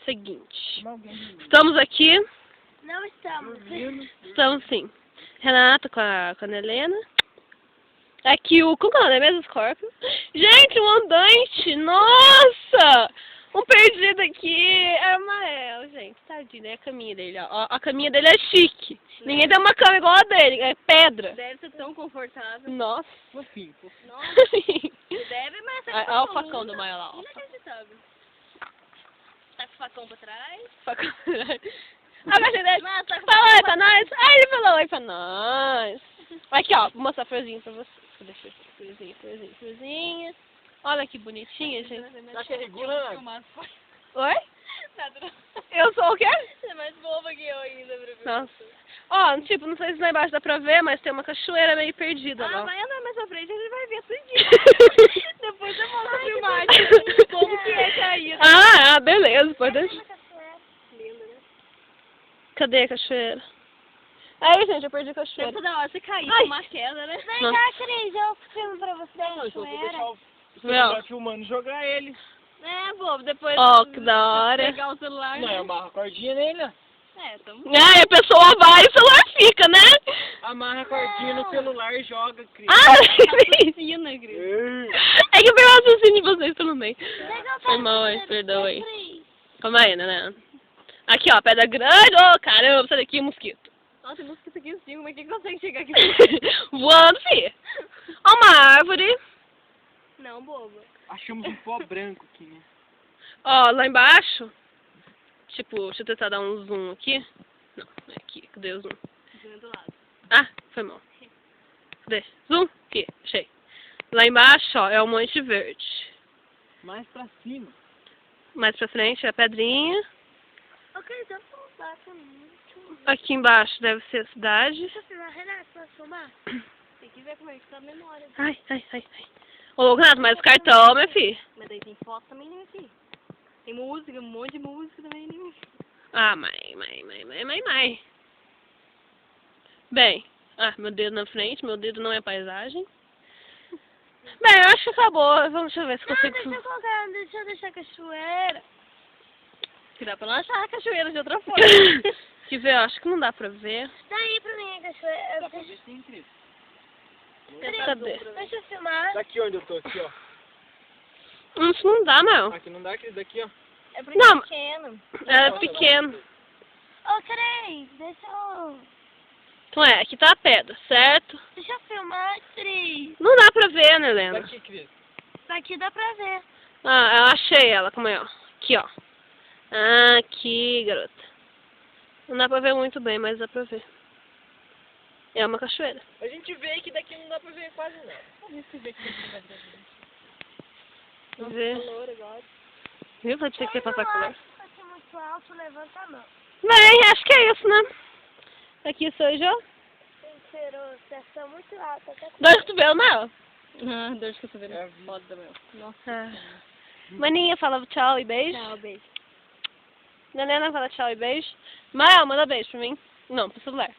Seguinte. Estamos aqui. Não estamos. Estamos sim. Renata com a Ana Helena. Aqui o... Como é o nome mesmo? Scorpio. Gente, um andante! Nossa! Um perdido aqui é Amael, gente. Tadinho, é a caminha dele, ó. A caminha dele é chique. Ninguém tem uma cama igual a dele, é pedra. Deve ser tão confortável. Nossa. Fofinho, fofinho. Nossa. Deve, mas Olha o facão do Maio lá, ó. Inacreditável. Tá com o facão pra trás. Facão. A caixa dele. Mas tá com Fala oi facão pra nós. Aí ele falou oi pra nós. Aqui, ó. Vou mostrar a florzinha pra você. Deixa eu ver. Florzinha. Olha que bonitinha, gente. Tá que regula, né? Oi? Nada. Eu sou o quê? Você é mais boba que eu ainda, pra ver. Nossa. Ó, tipo, não sei se lá embaixo dá pra ver, mas tem uma cachoeira meio perdida lá. Vai andar mais pra frente, a gente vai ver tudinho. Depois eu mostro a filmagem. Como que é cair. Beleza, pode deixar. Lindo, né? Cadê a cachoeira? Aí, gente, eu perdi a cachoeira. Toda hora você cair Ai. com uma queda, né? Vem cá, Cris, eu filmo pra você. Não, eu só vou deixar o Meu. celular filmando e jogar ele. É, bobo, depois... Ó, que da hora. Pegar o celular, Não, eu amarro a cordinha nele, né? tamo... A pessoa vai e o celular fica, né? Amarra a cordinha no celular e joga, Cris. Piscina, Cris. É que eu peguei o raciocínio de vocês pelo meio. Foi mal, aí, perdoa aí. Calma aí, né? Aqui, ó, pedra grande. Ô, caramba, sai daqui, mosquito. Nossa, tem mosquito aqui em cima, mas quem consegue chegar aqui? Voando, fi. Ó, uma árvore. Não, bobo. Achamos um pó branco aqui, né? Ó, lá embaixo. Tipo, deixa eu tentar dar um zoom aqui. Não, é aqui. Cadê o zoom? Do lado. Ah, foi mal. Cadê? Zoom? Aqui, achei. Lá embaixo, ó, é o Monte Verde. Mais pra cima. Mais pra frente é a pedrinha. Ok, então vamos lá também. Aqui embaixo deve ser a cidade. Deixa eu filmar, Renato, posso filmar? Tem que ver como é que tá a memória. Ai. Ô, Renato, mas o cartão, meu filho. Mas daí tem foto também, né, filho? Tem música, um monte de música também, né? Ah, mãe. Bem, meu dedo na frente, meu dedo não é paisagem. Bem, eu acho que acabou. Deixa eu ver se consigo... Deixa eu deixar a cachoeira. Que dá pra não achar a cachoeira de outra forma. Quer ver, eu acho que não dá pra ver. Dá aí pra mim a cachoeira. Dá pra ver sim, Cris. Cadê? Deixa eu filmar. Daqui onde eu tô, aqui, ó. Isso não dá, não. Aqui não dá, Cris, daqui, ó. É porque Não. é pequeno. É pequeno. Ô, Cris, deixa eu... Então aqui tá a pedra, certo? Deixa eu filmar, Cris. Não dá pra ver, né, Helena? Daqui, Cris. Daqui dá pra ver. Eu achei ela, como é, ó. Aqui, ó. Aqui, garota. Não dá pra ver muito bem, mas dá pra ver. É uma cachoeira. A gente vê que daqui não dá pra ver quase nada. A gente vê que daqui não dá pra ver. Ver. Calor agora. Viu? Vai ter que passar calor. Se fosse muito alto, levanta a mão. Bem, acho que é isso, né? Aqui sou eu. Tirou pressão muito alta. Até Dor de cotovelo, não? dor de cotovelo. É, Foda, meu. Nossa. Maninha, fala tchau e beijo. Tchau, beijo. Helena fala tchau e beijo. Mael, manda beijo pra mim. Não, pro celular.